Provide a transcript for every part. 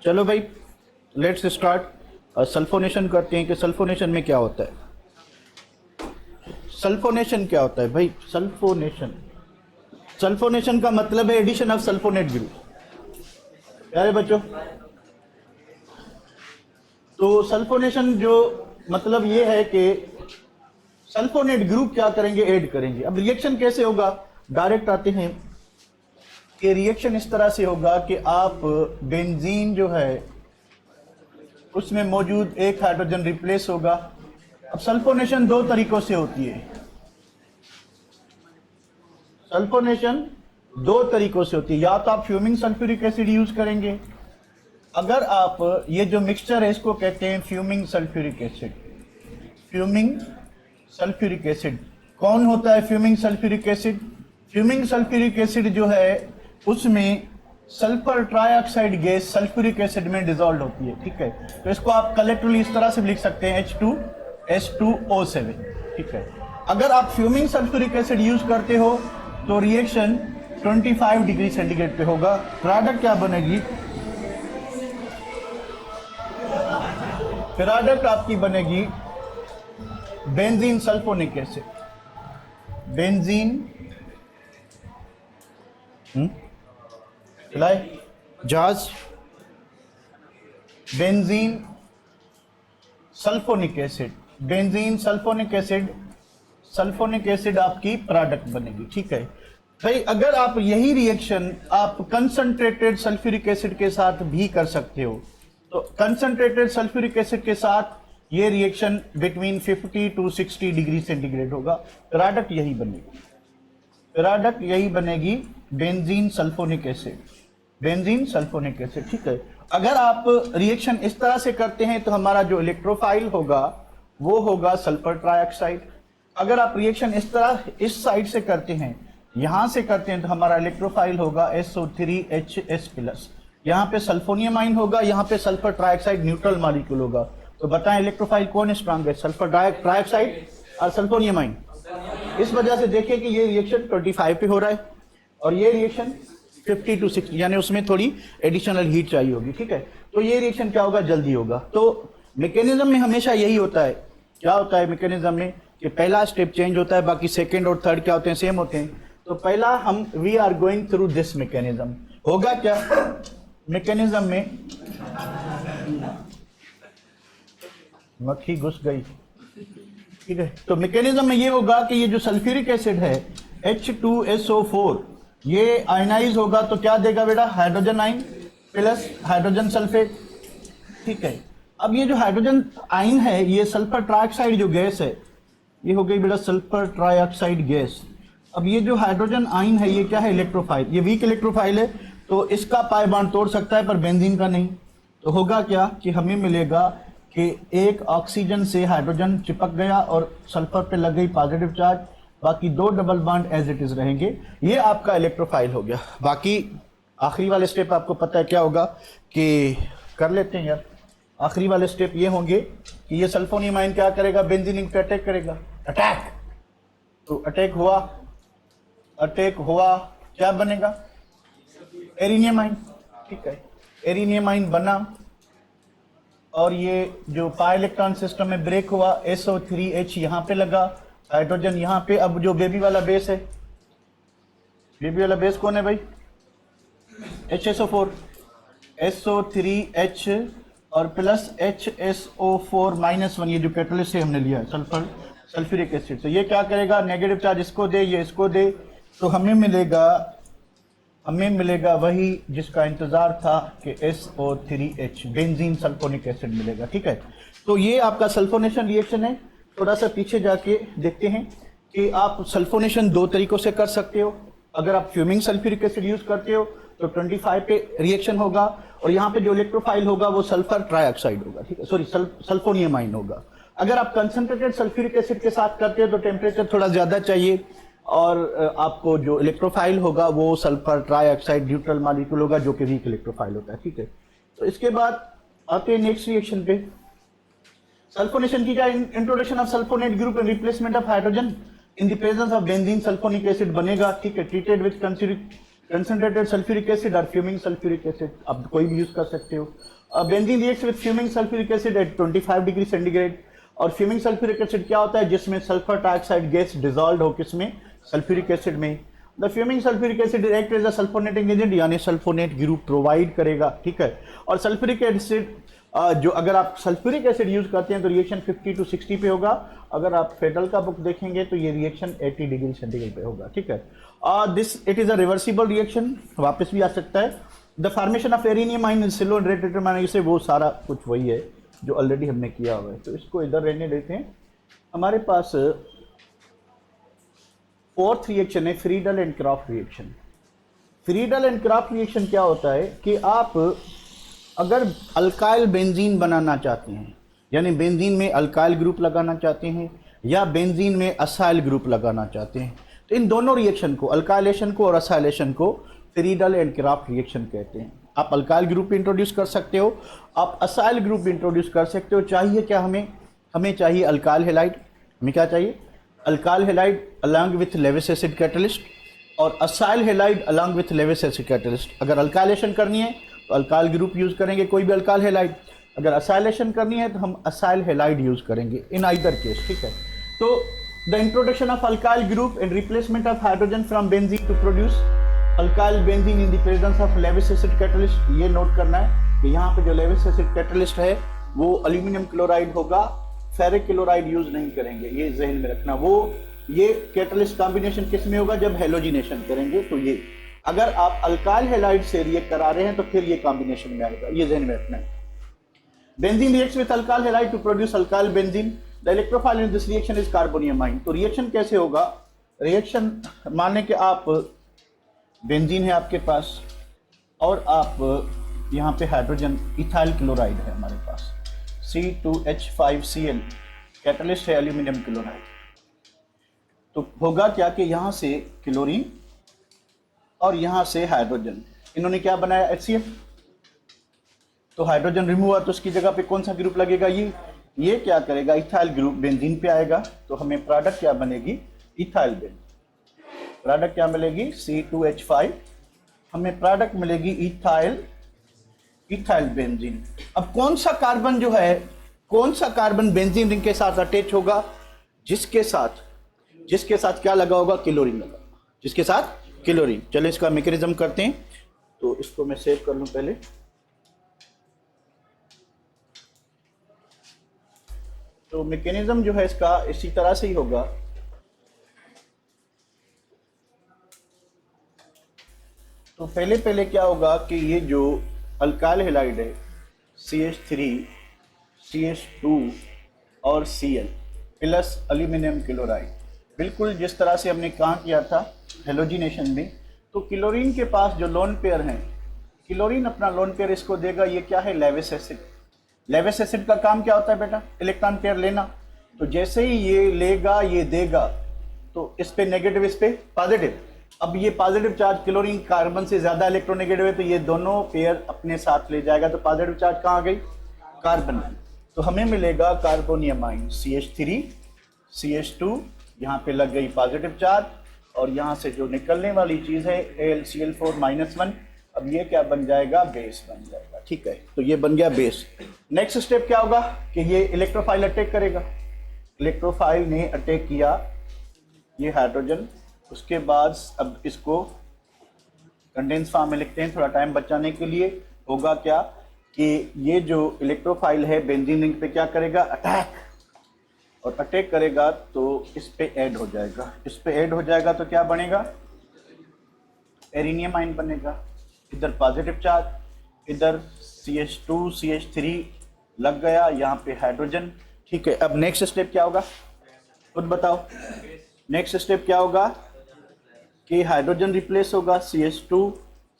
चलो भाई let's start. Sulphonation करते हैं कि सल्फोनेशन में क्या होता है। सल्फोनेशन क्या होता है भाई? सल्फोनेशन का मतलब है एडिशन ऑफ सल्फोनेट ग्रुप। प्यारे बच्चों, तो सल्फोनेशन जो मतलब ये है कि सल्फोनेट ग्रुप क्या करेंगे, ऐड करेंगे। अब रिएक्शन कैसे होगा, डायरेक्ट आते हैं कि रिएक्शन इस तरह से होगा कि आप बेंजीन जो है उसमें मौजूद एक हाइड्रोजन रिप्लेस होगा। अब सल्फोनेशन दो तरीकों से होती है। सल्फोनेशन दो तरीकों से होती है, या तो आप फ्यूमिंग सल्फ्यूरिक एसिड यूज करेंगे। अगर आप ये जो मिक्सचर है इसको कहते हैं fuming sulphuric acid. Fuming sulphuric acid कौन होता है? Fuming sulphuric acid. Fuming sulphuric acid जो है उसमें sulphur trioxide gas sulphuric acid में डिसॉल्व होती है, ठीक है। तो इसको आप कलेक्टिवली इस तरह से लिख सकते हैं H2S2O7, ठीक है। अगर आप फ्यूमिंग सल्फ्यूरिक एसिड यूज करते हो तो रिएक्शन 25 डिग्री सेंटीग्रेड पे होगा। प्रोडक्ट क्या बनेगी? प्रोडक्ट आपकी बनेगी बेंजीन सल्फोनिक एसिड। बेंजीन जहाज benzene sulphonic acid. Benzene sulphonic acid, sulphonic acid आपकी प्रोडक्ट बनेगी, ठीक है भाई। अगर आप यही रिएक्शन आप कंसंट्रेटेड सल्फ्यूरिक एसिड के साथ भी कर सकते हो, तो कंसंट्रेटेड सल्फ्यूरिक एसिड के साथ ये reaction between 50 to 60 degree centigrade होगा। प्रोडक्ट यही बनेगी, प्रोडक्ट यही बनेगी benzene sulphonic acid. Benzene sulphonic acid, ठीक है। अगर आप रिएक्शन इस तरह से करते हैं तो हमारा जो इलेक्ट्रोफाइल होगा वो होगा सल्फर ट्राइऑक्साइड। अगर आप रिएक्शन इस तरह इस साइड से करते हैं, यहां से करते हैं, तो हमारा इलेक्ट्रोफाइल होगा SO3HS+। यहाँ पे सल्फोनियम आइन होगा, यहाँ पे सल्फर ट्राइऑक्साइड न्यूट्रल मॉलिक्यूल होगा। तो बताएं इलेक्ट्रोफाइल कौन स्ट्रांग है, सल्फर ट्राइऑक्साइड और सल्फोनियम आइन। इस वजह से देखिए कि ये रिएक्शन 25 पे हो रहा है और ये रिएक्शन 50 to 60, यानी उसमें थोड़ी एडिशनल हीट चाहिए होगी, ठीक है। तो ये रिएक्शन क्या होगा, जल्दी होगा। तो मैकेनिज्म में हमेशा यही होता है। क्या होता है मैकेनिज्म में कि पहला स्टेप चेंज होता है, बाकी सेकेंड और थर्ड क्या होते हैं, सेम होते हैं। तो पहला हम we are going through this mechanism. होगा क्या मैकेनिज्म में, मक्खी घुस गई, ठीक है। तो मैकेनिज्म में ये होगा कि ये जो सल्फ्यूरिक एसिड है H2SO4 ये आयनाइज होगा, तो क्या देगा बेटा, हाइड्रोजन आइन प्लस हाइड्रोजन सल्फेट, ठीक है। अब ये जो हाइड्रोजन आइन है ये सल्फर ट्राइऑक्साइड जो गैस है ये हो गई बेटा सल्फर ट्राइऑक्साइड गैस। अब ये जो हाइड्रोजन आइन है ये क्या है, इलेक्ट्रोफाइल। ये वीक इलेक्ट्रोफाइल है तो इसका पाई बॉन्ड तोड़ सकता है पर बेंजीन का नहीं। तो होगा क्या कि हमें मिलेगा कि एक ऑक्सीजन से हाइड्रोजन चिपक गया और सल्फर पे लग गई पॉजिटिव चार्ज, बाकी दो double bond as it is रहेंगे। ये आपका इलेक्ट्रोफाइल हो गया। बाकी आखिरी वाले स्टेप आपको पता है क्या होगा कि कर लेते हैं यार। आखिरी वाले स्टेप ये होंगे कि ये सल्फोनियम आयन क्या करेगा, बेंजीन पे अटैक करेगा। अटैक, तो अटैक हुआ क्या बनेगा, एरिनियम आयन, ठीक है। एरिनियम आयन बना और ये जो पाई इलेक्ट्रॉन सिस्टम में ब्रेक हुआ, SO3H यहाँ पे लगा, हाइड्रोजन यहाँ पे। अब जो बेबी वाला बेस है, बेबी वाला बेस कौन है भाई, HSO4, SO3H और प्लस HSO4-1, ये जो कैटलिस्ट से हमने लिया है सल्फर सल्फ्यूरिक एसिड। तो ये क्या करेगा, नेगेटिव चार्ज इसको दे, ये इसको दे, तो हमें मिलेगा वही जिसका इंतजार था कि SO3H बेंजीन सल्फोनिक एसिड मिलेगा, ठीक है। तो ये आपका सल्फोनेशन रिएक्शन है। थोड़ा सा पीछे जाके देखते हैं कि आप सल्फोनेशन दो तरीकों से कर सकते हो। अगर आप फ्यूमिंग सल्फ्यूरिक एसिड यूज करते हो तो 25 पे रिएक्शन होगा और यहाँ पे जो इलेक्ट्रोफाइल होगा वो सल्फर ट्राइऑक्साइड होगा, ठीक है, सॉरी सल्फोनियम आइन होगा। अगर आप कंसंट्रेटेड सल्फ्यूरिक एसिड के साथ करते हो तो टेम्परेचर थोड़ा ज्यादा चाहिए और आपको जो इलेक्ट्रोफाइल होगा वो सल्फर ट्राइऑक्साइड न्यूट्रल मॉलिक्यूल होगा जो कि वीक इलेक्ट्रोफाइल होता है, ठीक है। तो इसके बाद आते हैं नेक्स्ट रिएक्शन पे। सल्फोनेशन की क्या, introduction of sulphonate group and replacement of hydrogen in the presence of benzene sulphonic acid बनेगा, ठीक है। Treated with concentrated sulphuric acid और फ्यूमिंग सल्फ्यूरिक एसिड, आप कोई भी यूज कर सकते हो। Benzene reacts with fuming sulphuric acid at 25 degree centigrade. और फ्यूमिंग सल्फ्यूरिक एसिड क्या होता है? जिसमें सल्फर डाइऑक्साइड गैस डिजॉल्व हो किसमें? सल्फ्यूरिक एसिड में। The fuming sulphuric acid act as a sulphonating agent, यानी सल्फोनेट ग्रुप प्रोवाइड करेगा, ठीक है। और सल्फ्यूरिक एसिड जो अगर आप सल्फ्यूरिक एसिड यूज करते हैं तो रिएक्शन 50 to 60 पे होगा। अगर आप फेडरल का बुक देखेंगे तो ये रिएक्शन 80 डिग्री सेंटीग्रेड पे होगा, ठीक है। This it is a reversible reaction, वापस भी आ सकता है। The formation of arenium slow rate से वो सारा कुछ वही है जो ऑलरेडी हमने किया हुआ है, तो इसको इधर रहने देते हैं। हमारे पास फोर्थ रिएक्शन है Friedel and craft reaction. Friedel and craft reaction क्या होता है कि आप अगर अल्काइल बेंजीन बनाना चाहते हैं, यानी बेंजीन में अल्काइल ग्रुप लगाना चाहते हैं या बेंजीन में असाइल ग्रुप लगाना चाहते हैं, तो इन दोनों रिएक्शन को, अल्काइलेशन को और असाइलेशन को, फ्रीडल एंड क्राफ्ट रिएक्शन कहते हैं। आप अल्काइल ग्रुप इंट्रोड्यूस कर सकते हो, आप असाइल ग्रुप इंट्रोड्यूस कर सकते हो। चाहिए क्या हमें चाहिए अल्काइल हैलाइड। हमें क्या चाहिए? Alkyl halide along with Lewis acid catalyst और acyl halide along with Lewis acid catalyst. अगर अल्काइलेशन करनी है तो अल्काइल ग्रुप यूज करेंगे, कोई भी अल्काइल हैलाइड। अगर असाइलेशन करनी है तो हम असाइल हैलाइड यूज करेंगे इन आइदर केस, ठीक है। तो the introduction of alkyl group and replacement of hydrogen from benzene to produce alkyl benzene in the presence of Lewis acid catalyst. ये नोट करना है कि यहाँ पे जो लेविस एसिड कैटलिस्ट है वो एल्यूमिनियम क्लोराइड होगा, फेरिक क्लोराइड यूज नहीं करेंगे, ये जहन में रखना। वो ये कैटलिस्ट कॉम्बिनेशन किस में होगा? जब हेलोजिनेशन करेंगे। तो ये अगर आप अल्काइल हैलाइड से रिएक्ट करा रहे हैं तो फिर ये कॉम्बिनेशन में आएगा, ये जहन में रखना है। Benzene reacts with alkyl halide to produce alkyl benzene. The electrophile in this reaction is carbonium ion. तो रिएक्शन कैसे होगा? रिएक्शन माने कि आप बेंजीन है आपके पास और आप यहाँ पे हाइड्रोजन इथाइल क्लोराइड है हमारे पास, C2H5Cl, कैटलिस्ट है एल्यूमिनियम क्लोराइड। तो होगा क्या कि यहाँ से क्लोरीन और यहाँ से हाइड्रोजन, इन्होंने क्या बनाया? HCl। तो हाइड्रोजन रिमूव हुआ तो उसकी जगह पे कौन सा ग्रुप लगेगा? ये क्या करेगा? इथाइल ग्रुप बेंजीन पे आएगा। तो हमें प्रोडक्ट क्या बनेगी? Ethyl benzene. प्रोडक्ट क्या मिलेगी? C2H5। हमें प्रोडक्ट मिलेगी इथाइल बेंजीन। अब कौन सा कार्बन जो है, कौन सा कार्बन बेंजीन रिंग के साथ अटैच होगा? जिसके साथ क्या लगा होगा? क्लोरीन लगा, जिसके साथ क्लोरीन। चलो इसका मैकेनिज्म करते हैं। तो इसको मैं सेव कर लूं पहले। तो मैकेनिज्म जो है इसका इसी तरह से ही होगा। तो पहले क्या होगा कि ये जो अल्काइल हैलाइड है CH3, CH2 और Cl प्लस एल्यूमिनियम क्लोराइड, बिल्कुल जिस तरह से हमने कहा किया था हेलोजिनेशन में। तो क्लोरीन के पास जो लोन पेयर हैं, क्लोरीन अपना लोन पेयर इसको देगा। ये क्या है? Lewis acid. लेविस एसिड का काम क्या होता है बेटा? इलेक्ट्रॉन पेयर लेना। तो जैसे ही ये लेगा, ये देगा, तो इस पे नेगेटिव, इस पे पॉजिटिव। अब ये पॉजिटिव चार्ज क्लोरीन कार्बन से ज्यादा इलेक्ट्रोनेगेटिव है, तो ये दोनों पेयर अपने साथ ले जाएगा। तो पॉजिटिव चार्ज कहाँ आ गई? कार्बन। तो हमें मिलेगा कार्बोनियम आयन CH3, CH2, यहाँ पे लग गई पॉजिटिव चार्ज, और यहाँ से जो निकलने वाली चीज है AlCl4-1। अब ये क्या बन जाएगा? बेस बन जाएगा, ठीक है। तो ये बन गया बेस। नेक्स्ट स्टेप क्या होगा कि ये इलेक्ट्रोफाइल अटैक करेगा। इलेक्ट्रोफाइल ने अटैक किया ये हाइड्रोजन। उसके बाद अब इसको कंडेंस फॉर्म में लिखते हैं थोड़ा टाइम बचाने के लिए। होगा क्या कि ये जो इलेक्ट्रोफाइल है बेंजीन रिंग पे क्या करेगा? अटैक। और अटैक करेगा तो इस पे ऐड हो जाएगा। इस पे ऐड हो जाएगा तो क्या बनेगा? एरिनियम आयन बनेगा। इधर पॉजिटिव चार्ज, इधर CH2 CH3 लग गया, यहाँ पे हाइड्रोजन, ठीक है। अब नेक्स्ट स्टेप क्या होगा? खुद बताओ। नेक्स्ट स्टेप क्या होगा कि हाइड्रोजन रिप्लेस होगा CH2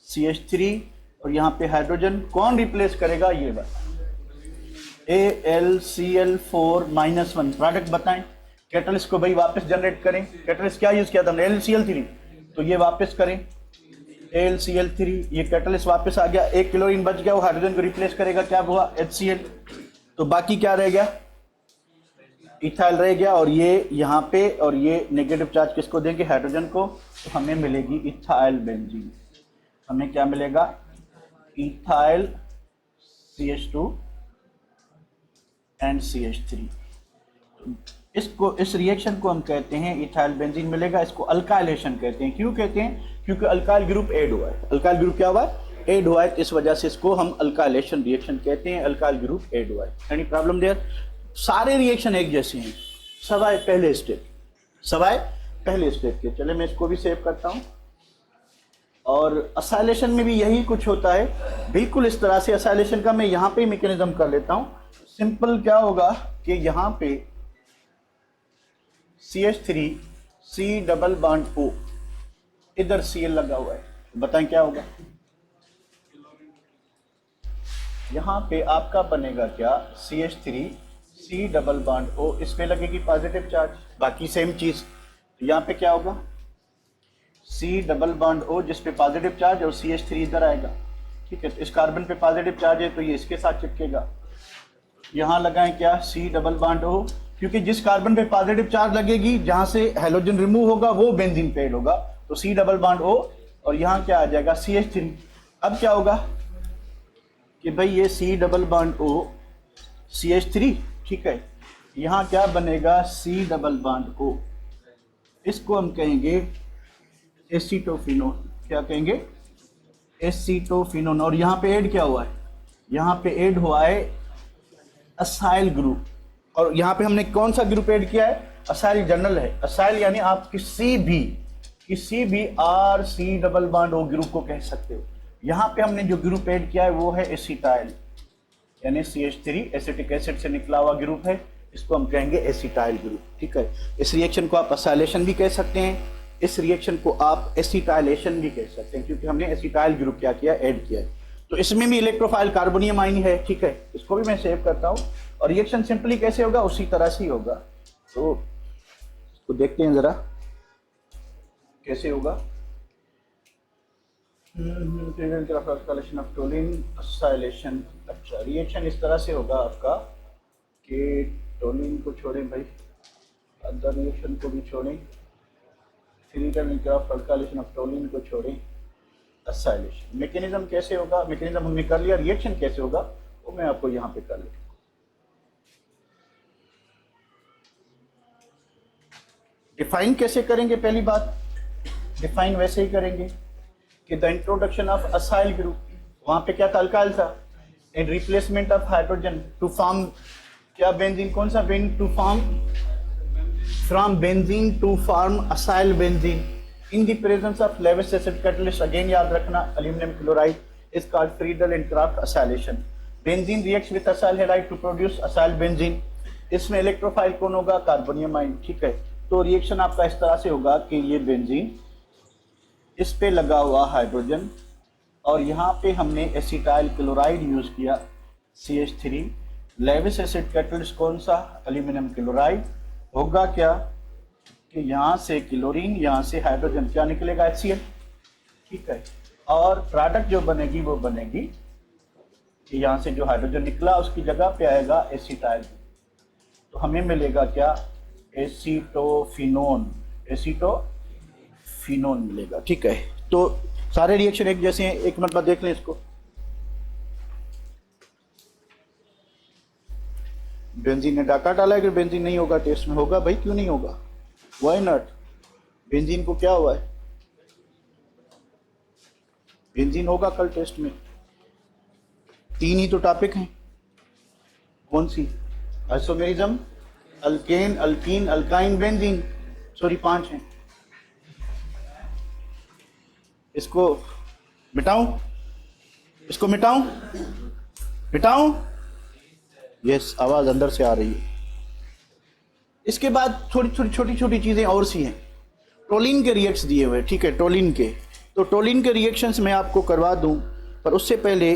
CH3 और यहाँ पे हाइड्रोजन कौन रिप्लेस करेगा? ये बात AlCl4-1 प्रोडक्ट बताएं। कैटलिस्ट को भाई वापस जनरेट करें। कैटलिस्ट क्या यूज किया था हमने? AlCl3। तो ये वापस करें AlCl3, ये कैटलिस्ट वापस आ गया। एक क्लोरीन बच गया, वो हाइड्रोजन को रिप्लेस करेगा, क्या हुआ? HCl। तो बाकी क्या रह गया? इथाइल रह गया। और ये यहाँ पे, और ये नेगेटिव चार्ज किसको देंगे? हाइड्रोजन को। तो हमें मिलेगी इथाइल बेंजीन। हमें क्या मिलेगा, इथाइल CH2 एंड CH3। इसको, इस रिएक्शन को हम कहते हैं इथाइल बेंजीन मिलेगा। इसको अल्काइलेशन कहते हैं। क्यों कहते हैं? क्योंकि अल्काइल ग्रुप ऐड हुआ है। अल्काइल ग्रुप क्या हुआ है? ऐड हुआ है। इस वजह से इसको हम अल्काइलेशन रिएक्शन कहते हैं। अल्काइल ग्रुप ऐड हुआ है। Any problem there? सारे रिएक्शन एक जैसे हैं, सवाए पहले स्टेप, सवाए पहले स्टेप के। चले मैं इसको भी सेव करता हूं। और असाइलेशन में भी यही कुछ होता है, बिल्कुल इस तरह से। असाइलेशन का मैं यहाँ पे मैकेनिज्म कर लेता हूँ। सिंपल क्या होगा कि यहाँ पे CH3 C double bond O, इधर Cl लगा हुआ है। बताएं क्या होगा? यहाँ पे आपका बनेगा क्या, CH3 C double bond O, इस पे लगेगी पॉजिटिव चार्ज, बाकी सेम चीज। यहाँ पे क्या होगा, C डबल बॉन्ड O जिस पे पॉजिटिव चार्ज, और CH3 इधर आएगा। ठीक है, तो इस कार्बन पे पॉजिटिव चार्ज है तो ये इसके साथ चिपकेगा। यहाँ लगाएं क्या, C डबल बॉन्ड O, क्योंकि जिस कार्बन पे पॉजिटिव चार्ज लगेगी, जहां से हेलोजन रिमूव होगा वो बेंजीन पे ऐड होगा, तो C डबल बॉन्ड O, और यहाँ क्या आ जाएगा, CH3। अब क्या होगा कि भाई ये C double bond O CH3, ठीक है, यहाँ क्या बनेगा, C डबल बॉन्ड O, इसको हम कहेंगे एसीटोफिनोन। क्या कहेंगे, एसीटोफिनोन। और यहाँ पे ऐड क्या हुआ है, यहाँ पे ऐड हुआ है असाइल ग्रुप। और यहाँ पे हमने कौन सा ग्रुप ऐड किया है, असाइल जनरल है। असाइल यानी आप किसी भी RC double bond O group को कह सकते हो। यहाँ पे हमने जो ग्रुप ऐड किया है वो है एसिटाइल, यानी CH3 एसिटिक एसिड से निकला हुआ ग्रुप है, इसको हम कहेंगे एसिटाइल ग्रुप। ठीक है, इस रिएक्शन को आप असाइलेशन भी कह सकते हैं, इस रिएक्शन को आप एसिटाइलेशन भी कह सकते हैं, क्योंकि हमने एसिटाइल ग्रुप क्या किया, ऐड किया है। तो इसमें भी इलेक्ट्रोफाइल कार्बोनियम आयन है। ठीक है, इसको भी मैं सेव करता हूँ। और रिएक्शन सिंपली कैसे होगा, उसी तरह से ही होगा। तो इसको देखते हैं जरा कैसे होगा। अच्छा, रिएक्शन इस तरह से होगा आपका कि टोलिन को छोड़ें भाई, अदर रिएक्शन को भी छोड़ें, अल्काइलेशन ऑफ टोलिन को छोड़ें, असाइलेशन। मैकेनिज्म कैसे होगा, मैकेनिज्म हमने कर लिया, रिएक्शन कैसे होगा वो मैं आपको यहाँ पे कर लेता हूँ। डिफाइन कैसे करेंगे, पहली बात डिफाइन वैसे ही करेंगे कि the introduction of acyl group, वहां पे क्या था, अल्काइल था, and replacement of hydrogen to form क्या, बेंजीन। कौन सा benzene, to form, from benzene to form acyl benzene in the presence of Lewis acid catalyst. Again याद रखना, aluminium chloride is called Friedel and Craft acylation. Benzene reacts with acyl halide to produce acyl benzene. इसमें electrophile कौन होगा, carbonium ion. ठीक है, तो reaction आपका इस तरह से होगा कि ये बेंजीन, इस पे लगा हुआ हाइड्रोजन, और यहाँ पे हमने एसिटाइल क्लोराइड यूज किया CH3, लेविस एसिड कैटलिस्ट कौन सा, एल्यूमिनियम क्लोराइड। होगा क्या कि यहाँ से क्लोरीन, यहाँ से हाइड्रोजन, क्या निकलेगा, HCl। ठीक है, और प्रोडक्ट जो बनेगी वो बनेगी कि यहाँ से जो हाइड्रोजन निकला उसकी जगह पे आएगा एसिटाइल, तो हमें मिलेगा क्या, एसीटोफिनोन, एसीटोफिनोन मिलेगा। ठीक है, तो सारे रिएक्शन एक जैसे हैं। एक मतलब देख लें इसको, बेंजीन ने डाका डाला है कि बेंजीन नहीं होगा टेस्ट में, होगा भाई, क्यों नहीं होगा, व्हाई नॉट। बेंजीन को क्या हुआ है, बेंजीन होगा कल टेस्ट में। 3 ही तो टॉपिक हैं, कौन सी, isomerism, alkane, alkene, alkyne, benzene, sorry 5 हैं। इसको मिटाऊं, इसको मिटाऊं, मिटाऊं, यस, आवाज अंदर से आ रही है। इसके बाद छोटी छोटी चीजें और सी हैं। टोलिन के रिएक्ट्स दिए हुए, ठीक है, टोलिन के, तो टोलिन के रिएक्शंस मैं आपको करवा दूं, पर उससे पहले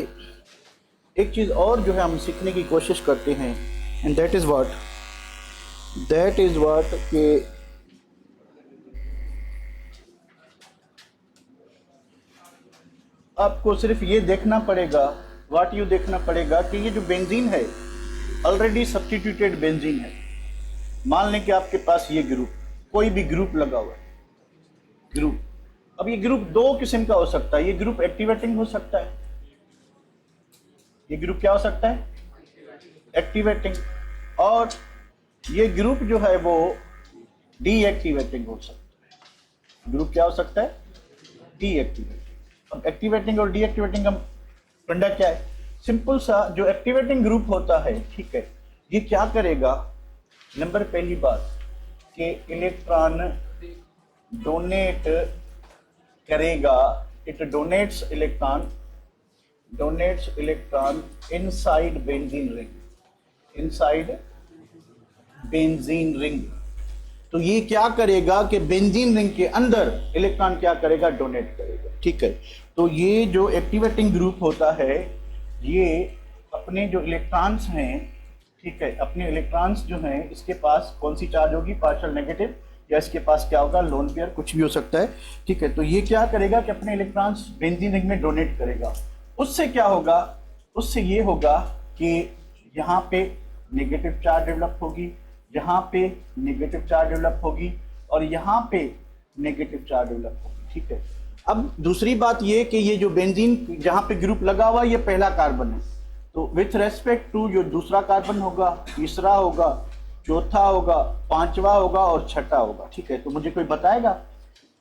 एक चीज और जो है हम सीखने की कोशिश करते हैं, एंड दैट इज व्हाट के आपको सिर्फ ये देखना पड़ेगा, देखना पड़ेगा कि ये जो बेंजीन है ऑलरेडी सब्स्टिट्यूटेड बेंजीन है। मान लें कि आपके पास ये ग्रुप, कोई भी ग्रुप लगा हुआ है, ग्रुप, अब ये ग्रुप दो किस्म का हो सकता है, ये ग्रुप एक्टिवेटिंग हो सकता है, ये ग्रुप क्या हो सकता है, एक्टिवेटिंग, और ये ग्रुप जो है वो डीएक्टिवेटिंग हो सकता है। ग्रुप क्या हो सकता है, डीएक्टिवेटिंग। अब एक्टिवेटिंग और डीएक्टिवेटिंग का फंडा क्या है, सिंपल सा, जो एक्टिवेटिंग ग्रुप होता है, ठीक है, ये क्या करेगा, नंबर पहली बात कि इलेक्ट्रॉन डोनेट करेगा, it donates electron inside benzene ring, inside benzene ring. तो ये क्या करेगा कि बेंजीन रिंग के अंदर इलेक्ट्रॉन क्या करेगा, डोनेट करेगा, ठीक है। तो ये जो एक्टिवेटिंग ग्रुप होता है, ये अपने जो इलेक्ट्रॉन्स हैं, ठीक है, अपने इलेक्ट्रॉन्स जो हैं, इसके पास कौन सी चार्ज होगी, पार्शियल नेगेटिव, या इसके पास क्या होगा, लोन पेयर, कुछ भी हो सकता है, ठीक है। तो ये क्या करेगा कि अपने इलेक्ट्रॉन्स बेंजीन रिंग में डोनेट करेगा। उससे क्या होगा, उससे ये होगा कि यहाँ पे नेगेटिव चार्ज डेवलप होगी, यहाँ पे नेगेटिव चार्ज डेवलप होगी, और यहाँ पे नेगेटिव चार्ज डेवलप होगी, ठीक है। अब दूसरी बात ये कि ये जो बेंजीन जहाँ पे ग्रुप लगा हुआ, ये पहला कार्बन है, तो विथ रेस्पेक्ट टू जो दूसरा कार्बन होगा, तीसरा होगा, चौथा होगा, पांचवा होगा और छठा होगा, ठीक है। तो मुझे कोई बताएगा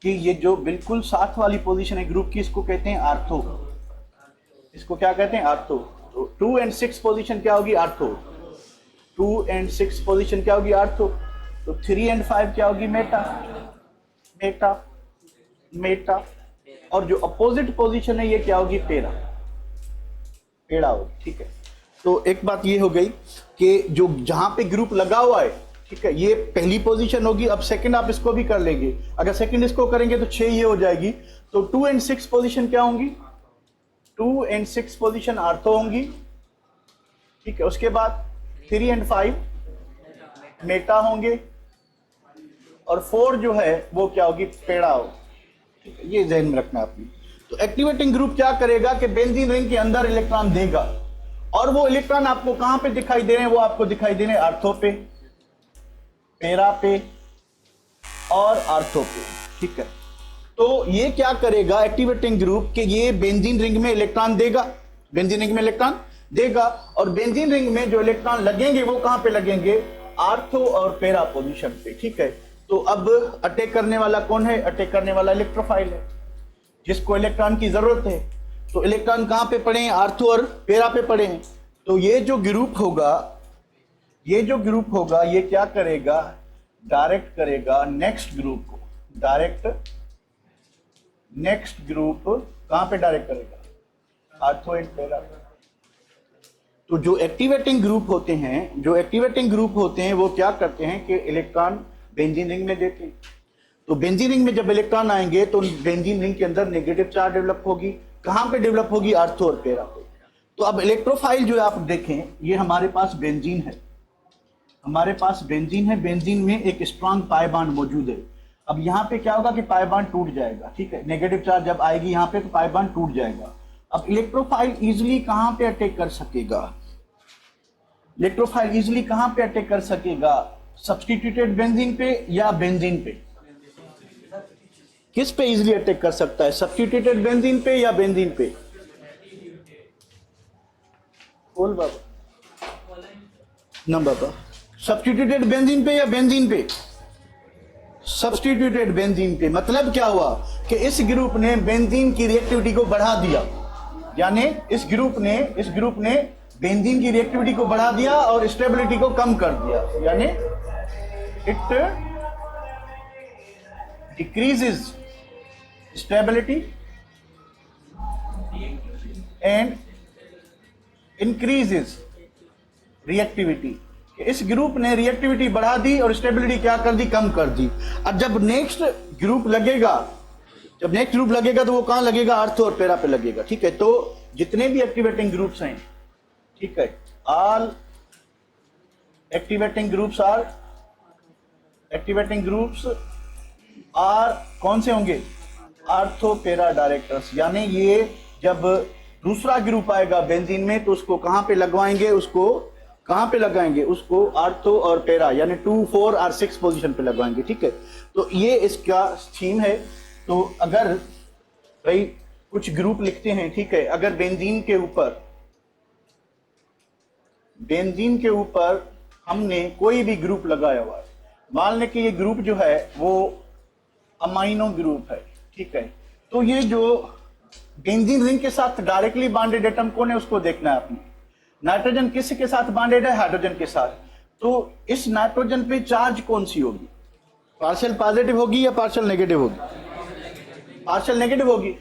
कि ये जो बिल्कुल साथ वाली पोजीशन है ग्रुप की, इसको कहते हैं आर्थो, इसको क्या कहते हैं, आर्थो। तो 2 और 6 पोजीशन क्या होगी, आर्थो। 2 और 6 पोजीशन क्या होगी, आर्थो। तो 3 और 5 क्या होगी, मेटा, मेटा, मेटा। और जो अपोजिट पोजीशन है ये क्या होगी, पेरा, पेड़ा होगी, ठीक है। तो एक बात ये हो गई कि जो जहां पे ग्रुप लगा हुआ है, ठीक है, ये पहली पोजीशन होगी। अब सेकंड आप इसको भी कर लेंगे, अगर सेकंड इसको करेंगे तो 6 ये हो जाएगी। तो 2 और 6 पोजीशन क्या होंगी, 2 और 6 पोजीशन आर्थो होंगी, ठीक है। उसके बाद 3 और 5 मेटा होंगे, और 4 जो है वो क्या होगी, पेड़ा होगी, ठीक है। ये ध्यान में रखना आपने। तो एक्टिवेटिंग ग्रुप क्या करेगा कि बेंजीन रिंग के अंदर इलेक्ट्रॉन देगा, और वो इलेक्ट्रॉन आपको कहां पे दिखाई दे रहे हैं, वो आपको दिखाई दे रहे हैं आर्थो पे, पेरा पे और आर्थो पे, ठीक है। तो ये क्या करेगा एक्टिवेटिंग ग्रुप कि ये बेंजीन रिंग में इलेक्ट्रॉन देगा, बेंजीन रिंग में इलेक्ट्रॉन देगा, और बेंजीन रिंग में जो इलेक्ट्रॉन लगेंगे वो कहां पे लगेंगे, आर्थो और पेरा पोजीशन पे, ठीक है। तो अब अटैक करने वाला कौन है, अटैक करने वाला इलेक्ट्रोफाइल है, जिसको इलेक्ट्रॉन की जरूरत है। तो इलेक्ट्रॉन कहां पे पड़े हैं, आर्थो और पेरा पे पड़े हैं। तो ये जो ग्रुप होगा, ये जो ग्रुप होगा, ये क्या करेगा, डायरेक्ट करेगा नेक्स्ट ग्रुप को, डायरेक्ट नेक्स्ट ग्रुप कहां पे डायरेक्ट करेगा, आर्थो एंड पेरा। तो जो एक्टिवेटिंग ग्रुप होते हैं, जो एक्टिवेटिंग ग्रुप होते हैं, वो क्या करते हैं कि इलेक्ट्रॉन बेंजीन रिंग में देते हैं। तो बेंजीन रिंग में जब इलेक्ट्रॉन आएंगे तो बेंजीन रिंग के अंदर नेगेटिव चार्ज डेवलप होगी, कहां पे डेवलप होगी, आर्थो और पेरा पे। तो अब इलेक्ट्रोफाइल जो आप देखें, ये हमारे पास बेंजीन है, हमारे पास बेंजीन है, बेंजीन में एक स्ट्रॉन्ग पाई बॉन्ड मौजूद है। अब यहाँ पे क्या होगा कि पाई बॉन्ड टूट जाएगा, ठीक है, नेगेटिव चार्ज जब आएगी यहाँ पे तो पाई बॉन्ड टूट जाएगा। अब इलेक्ट्रोफाइल इजिली कहां पे अटैक कर सकेगा, इलेक्ट्रोफाइल इजिली कहां पे अटैक कर सकेगा, सब्स्टिट्यूटेड बेंजीन पे या बेंजीन पे, किस पे इजिली अटैक कर सकता है, सब्स्टिट्यूटेड बेंजीन पे या बेंजीन पे, बोल बाबा ना बाबा, सब्स्टिट्यूटेड बेंजीन पे या बेंजीन पे, सब्स्टिट्यूटेड बेंजीन पे। मतलब क्या हुआ कि इस ग्रुप ने बेंजीन की रिएक्टिविटी को बढ़ा दिया, यानी इस ग्रुप ने बेंजीन की रिएक्टिविटी को बढ़ा दिया और स्टेबिलिटी को कम कर दिया, यानी it decreases stability and increases reactivity. इस ग्रुप ने रिएक्टिविटी बढ़ा दी और स्टेबिलिटी क्या कर दी, कम कर दी। अब जब नेक्स्ट ग्रुप लगेगा, तो वो कहां लगेगा, आर्थो और पेरा पे लगेगा, ठीक है। तो जितने भी एक्टिवेटिंग ग्रुप्स हैं, ठीक है, ऑल एक्टिवेटिंग ग्रुप्स आर कौन से होंगे, आर्थो पेरा डायरेक्टर्स। यानी ये जब दूसरा ग्रुप आएगा बेंजीन में तो उसको कहां पे लगवाएंगे, उसको आर्थो और पेरा यानी 2, 4 और 6 पोजीशन पे लगवाएंगे, ठीक है। तो ये इसका थीम है तो अगर भाई कुछ ग्रुप लिखते हैं, ठीक है, अगर बेंजीन के ऊपर हमने कोई भी ग्रुप लगाया हुआ है, मान लें कि ये ग्रुप जो है वो अमाइनो ग्रुप है, ठीक है, तो ये जो बेंजीन रिंग के साथ डायरेक्टली बॉन्डेड एटम कौन है उसको देखना है आपने। नाइट्रोजन किसके साथ बॉन्डेड है? हाइड्रोजन के साथ। तो इस नाइट्रोजन पे चार्ज कौन सी होगी? पार्शियल पॉजिटिव होगी या पार्शियल नेगेटिव होगी? पार्शियल नेगेटिव होगी।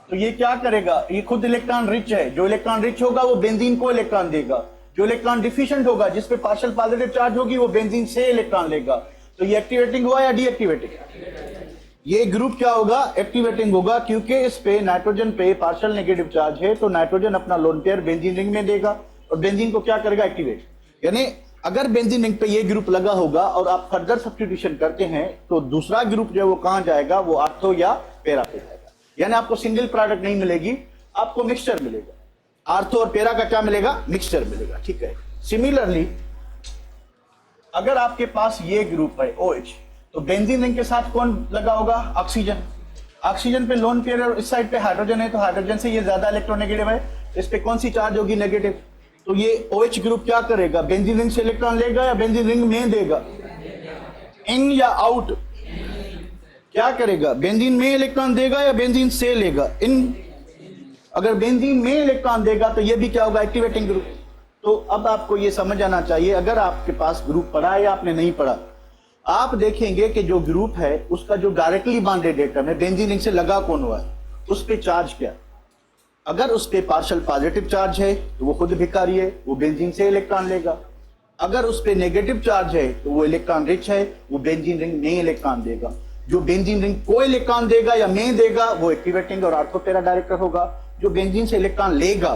तो ये क्या करेगा, ये खुद इलेक्ट्रॉन रिच है, जो इलेक्ट्रॉन रिच होगा वो बेंजीन को इलेक्ट्रॉन देगा, जो इलेक्ट्रॉन डिफिशिएंट होगा जिसपे पार्शियल पॉजिटिव चार्ज होगी वो बेंजीन से इलेक्ट्रॉन लेगा। तो ये एक्टिवेटिंग हुआ या डीएक्टिवेटिंग? ये ग्रुप क्या होगा? एक्टिवेटिंग होगा, क्योंकि इस पे नाइट्रोजन पे पार्शियल नेगेटिव चार्ज है, तो नाइट्रोजन अपना लोन पेयर बेंजीन रिंग में देगा और बेंजीन को क्या करेगा? एक्टिवेट। यानी अगर बेंजीन रिंग पे ये ग्रुप लगा होगा और आप फर्दर सब्स्टिट्यूशन करते हैं तो दूसरा ग्रुप जो है वो कहां जाएगा? वो आर्थो या पैरा पे जाएगा। यानी आपको सिंगल प्रोडक्ट नहीं मिलेगी, आपको मिक्सचर मिलेगा। आर्थो और पैरा का क्या मिलेगा? मिक्सचर मिलेगा, ठीक है। सिमिलरली अगर आपके पास ये ग्रुप है OH, तो बेंजीन रिंग के साथ कौन लगा होगा? ऑक्सीजन। ऑक्सीजन पे लोन पेयर और इस साइड पे हाइड्रोजन है, तो हाइड्रोजन से ये ज्यादा इलेक्ट्रोनेगेटिव है, इस पे कौन सी चार्ज होगी? नेगेटिव। तो ये OH ग्रुप क्या करेगा? बेंजीन रिंग से इलेक्ट्रॉन लेगा या बेंजीन रिंग में देगा? इन या आउट? क्या करेगा? बेंजीन में इलेक्ट्रॉन देगा या बेंजीन से लेगा? इन। अगर बेंजीन में इलेक्ट्रॉन देगा तो ये भी क्या होगा? Activating group. तो अब आपको ये समझ आना चाहिए, अगर आपके पास ग्रुप पढ़ा है या आपने नहीं पढ़ा, आप देखेंगे कि जो ग्रुप है उसका जो डायरेक्टली बॉन्डेड एटम है बेंजीन रिंग से लगा कौन हुआ है, उस पे चार्ज क्या? अगर उस पे पार्शियल पॉजिटिव चार्ज है तो वो खुद भिखारी है, वो बेंजीन से इलेक्ट्रॉन लेगा। अगर उस पे नेगेटिव चार्ज है तो वो इलेक्ट्रॉन रिच है, वो बेंजीन रिंग में इलेक्ट्रॉन देगा। जो बेंजीन रिंग को इलेक्ट्रॉन देगा या में देगा वो एक्टिवेटिंग और आर्थो पैरा डायरेक्टर होगा। जो बेंजीन से इलेक्ट्रॉन लेगा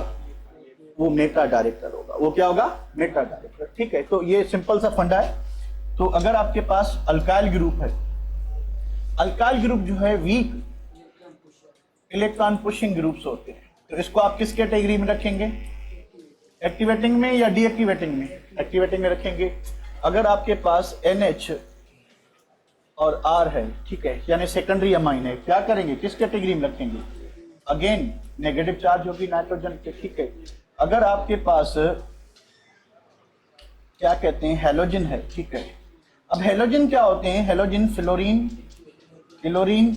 वो मेटा डायरेक्टर होगा। वो क्या होगा? मेटा डायरेक्टर, ठीक है। तो ये सिंपल सा फंडा है। तो अगर आपके पास अल्काइल ग्रुप है, अल्काइल ग्रुप जो है वीक इलेक्ट्रॉन पुशिंग ग्रुप्स होते हैं, तो इसको आप किस कैटेगरी में रखेंगे? एक्टिवेटिंग में या डीएक्टिवेटिंग में? एक्टिवेटिंग में रखेंगे। अगर आपके पास NH और R है, ठीक है, यानी सेकेंडरी अमाइन है, क्या करेंगे? किस कैटेगरी में रखेंगे? अगेन नेगेटिव चार्ज होगी नाइट्रोजन पे, ठीक है। अगर आपके पास क्या कहते हैं हेलोजन है, ठीक है। अब हेलोजन क्या होते हैं? Halogen fluorine, chlorine,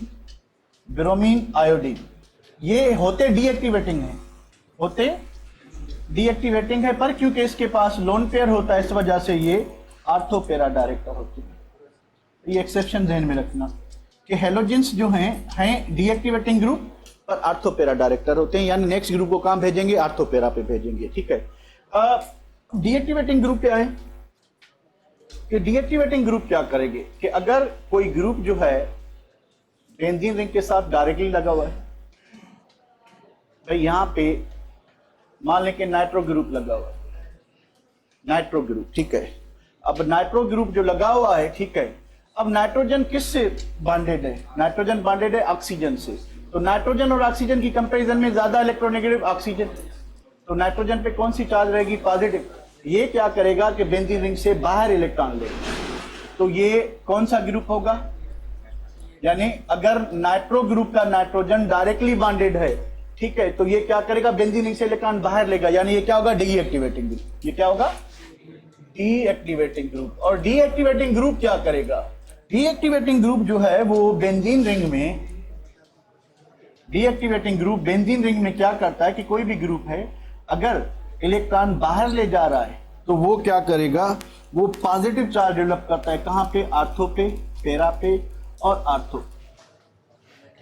bromine, iodine, ये होते डीएक्टिवेटिंग है, होते डीएक्टिवेटिंग है, पर क्योंकि इसके पास लोन पेयर होता है इस वजह से ये आर्थो पैरा डायरेक्टर होते हैं। ये एक्सेप्शन ध्यान में रखना कि हेलोजेंस जो हैं डीएक्टिवेटिंग ग्रुप पर आर्थो पैरा डायरेक्टर होते हैं, यानी नेक्स्ट ग्रुप को कहां भेजेंगे? आर्थो पैरा पे भेजेंगे, ठीक है। डीएक्टिवेटिंग ग्रुप क्या है कि डीएक्टिवेटिंग ग्रुप क्या करेंगे कि अगर कोई ग्रुप जो है बेंजीन रिंग के साथ डायरेक्टली लगा हुआ है, भाई यहां पे मान लें कि नाइट्रो ग्रुप लगा हुआ है, नाइट्रो ग्रुप, ठीक है। अब नाइट्रो ग्रुप जो लगा हुआ है, ठीक है, अब नाइट्रोजन किससे बॉन्डेड है? नाइट्रोजन बॉन्डेड है ऑक्सीजन से। तो नाइट्रोजन और ऑक्सीजन की कंपैरिजन में ज्यादा इलेक्ट्रोनेगेटिव ऑक्सीजन, तो नाइट्रोजन पे कौन सी चार्ज रहेगी? पॉजिटिव। ये क्या करेगा कि बेंजीन रिंग से बाहर इलेक्ट्रॉन लेगा। तो ये कौन सा ग्रुप होगा? यानी अगर नाइट्रो ग्रुप का नाइट्रोजन डायरेक्टली बॉन्डेड है, ठीक है, तो ये क्या करेगा? बेंजीन रिंग से इलेक्ट्रॉन बाहर लेगा, यानी ये क्या होगा? Deactivating group. ये क्या होगा? Deactivating group. और डीएक्टिवेटिंग ग्रुप क्या करेगा? डीएक्टिवेटिंग ग्रुप जो है वो बेंजीन रिंग में, डीएक्टिवेटिंग ग्रुप बेंजीन रिंग में क्या करता है कि कोई भी ग्रुप है अगर इलेक्ट्रॉन बाहर ले जा रहा है तो वो क्या करेगा? वो पॉजिटिव चार्ज डेवलप करता है। कहां पे? आर्थो पे, पैरा पे और आर्थो,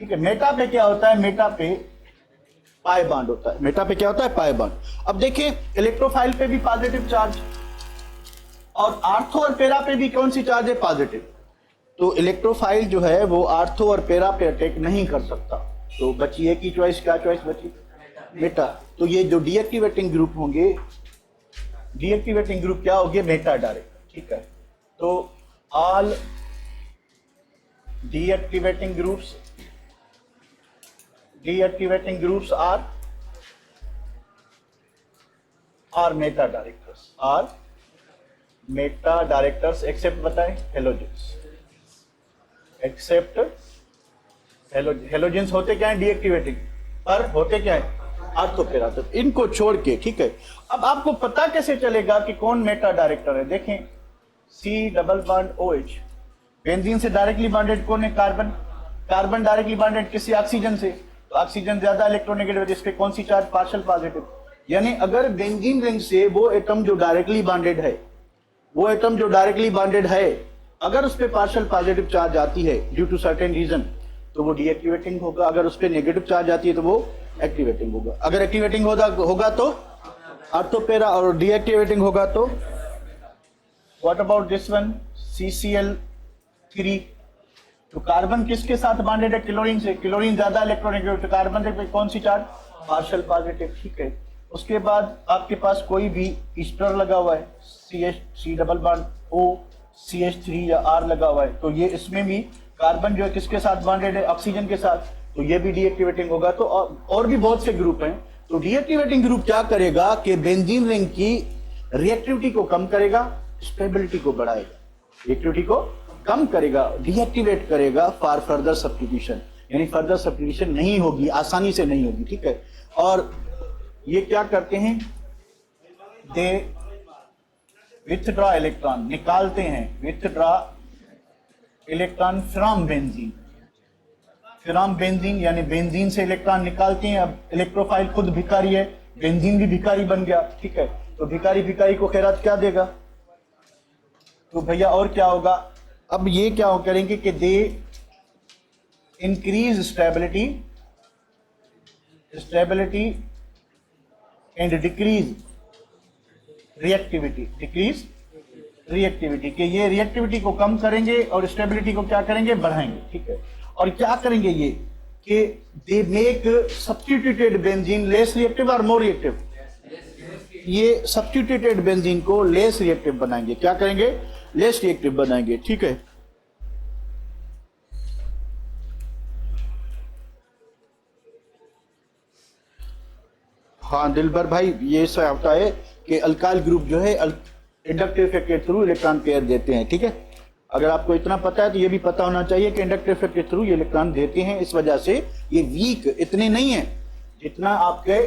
ठीक है। मेटा पे क्या होता है? मेटा पे पाई बॉन्ड होता है। मेटा पे क्या होता है? Pi bond. अब देखिए इलेक्ट्रोफाइल पे भी पॉजिटिव चार्ज और आर्थो और पैरा पे भी कौन सी चार्ज है? पॉजिटिव। तो इलेक्ट्रोफाइल जो है वो आर्थो और पैरा पे अटैक नहीं कर सकता। तो बची एक ही चॉइस, क्या चॉइस बची? मेटा। तो ये जो डीएक्टिवेटिंग ग्रुप होंगे, डीएक्टिवेटिंग ग्रुप क्या होंगे? मेटा डायरेक्टर, ठीक है। तो all deactivating groups are meta directors, are meta directors except बताएं हेलोजेंस, एक्सेप्ट हेलोजेंस होते क्या है, डीएक्टिवेटिंग, पर होते क्या है, ऑर्थोपेरा। तो इनको छोड़ के, ठीक है। अब आपको पता कैसे चलेगा कि कौन मेटा डायरेक्टर है? देखें, C double bond OH, benzene से डायरेक्टली बॉन्डेड कौन है, कार्बन। कार्बन डायरेक्टली बॉन्डेड किसी ऑक्सीजन से, तो ऑक्सीजन ज्यादा इलेक्ट्रोनेगेटिव है, जिसपे कौन सी चार्ज, पार्शियल पॉजिटिव। यानी अगर बेंजीन रिंग से वो एटम जो डायरेक्टली बॉन्डेड है, वो एटम जो डायरेक्टली बॉन्डेड है, अगर उस पर पार्शियल पॉजिटिव चार्ज आती है ड्यू टू सर्टेन रीजन, तो वो डीएक्टिवेटिंग होगा। अगर उस पर नेगेटिव चार्ज आती है तो वो एक्टिवेटिंग होगा। अगर एक्टिवेटिंग होगा तो ऑर्थोपेरा, और डीएक्टिवेटिंग होगा तो what about this one, CCl3। तो कार्बन किसके साथ बॉन्डेड है, क्लोरीन से। क्लोरीन ज्यादा इलेक्ट्रोनेगेटिव, तो कार्बन पे कौन सी चार्ज, पार्शियल पॉजिटिव, ठीक है। उसके बाद आपके पास कोई भी ईस्टर लगा हुआ है, C double bond O CH3 या R लगा हुआ है, तो ये इसमें भी कार्बन जो है किसके साथ बॉन्डेड है, ऑक्सीजन के साथ, तो ये भी डीएक्टिवेटिंग होगा। तो और भी बहुत से ग्रुप हैं। तो डीएक्टिवेटिंग ग्रुप क्या करेगा कि बेंजीन रिंग की रिएक्टिविटी को कम करेगा, स्टेबिलिटी को बढ़ाएगा। रिएक्टिविटी को कम करेगा, डीएक्टिवेट करेगा फॉर फर्दर सब्स्टिट्यूशन, यानी फर्दर सब्स्टिट्यूशन नहीं होगी, आसानी से नहीं होगी, ठीक है। और ये क्या करते हैं, दे विथड्रॉ इलेक्ट्रॉन, निकालते हैं, withdraw electron from benzene. From benzene यानी बेंजीन से इलेक्ट्रॉन निकालते हैं। अब इलेक्ट्रोफाइल खुद भिखारी है, बेंजीन भी भिखारी बन गया, ठीक है। तो भिखारी को खैरात क्या देगा, तो भैया और क्या होगा। अब ये क्या करेंगे कि they increase stability and decrease reactivity, कि ये रिएक्टिविटी को कम करेंगे और स्टेबिलिटी को क्या करेंगे, बढ़ाएंगे, ठीक है। और क्या करेंगे ये कि they make substituted benzene less reactive और मोर रिएक्टिव। ये सब्स्टिट्यूटेड बेंजीन को लेस रिएक्टिव बनाएंगे, क्या करेंगे, लेस रिएक्टिव बनाएंगे, ठीक है। हाँ दिलबर भाई, ये ऐसा होता है कि अल्काइल ग्रुप जो है इंडक्टिव इफेक्ट के थ्रू इलेक्ट्रॉन पेयर देते हैं, ठीक है। अगर आपको इतना पता है तो ये भी पता होना चाहिए कि इंडक्टिव इफेक्ट के थ्रू ये इलेक्ट्रॉन देते हैं। इस वजह से ये वीक इतने नहीं है जितना आपके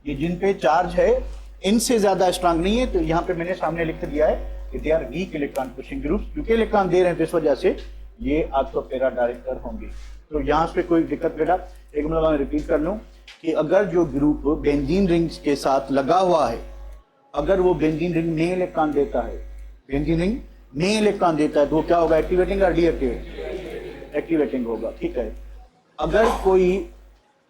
ये जिन पे चार्ज है इनसे ज्यादा स्ट्रांग नहीं है। तो यहाँ पे मैंने सामने लिख दिया है कि they are weak electron pushing group, क्योंकि इलेक्ट्रॉन दे रहे हैं तो इस वजह से ये ऑर्थोपेरा डायरेक्टर होंगे। तो यहाँ पे कोई दिक्कत बेटा, एक मिनट मैं रिपीट कर लूँ कि अगर जो ग्रुप बेंजीन रिंग के साथ लगा हुआ है, अगर वो बेंजीन रिंग में इलेक्ट्रॉन देता है, बेंजीन रिंग में इलेक्ट्रॉन देता है, तो वो क्या होगा, एक्टिवेटिंग और डीएक्टिवेटिंग, एक्टिवेटिंग होगा, ठीक है। अगर कोई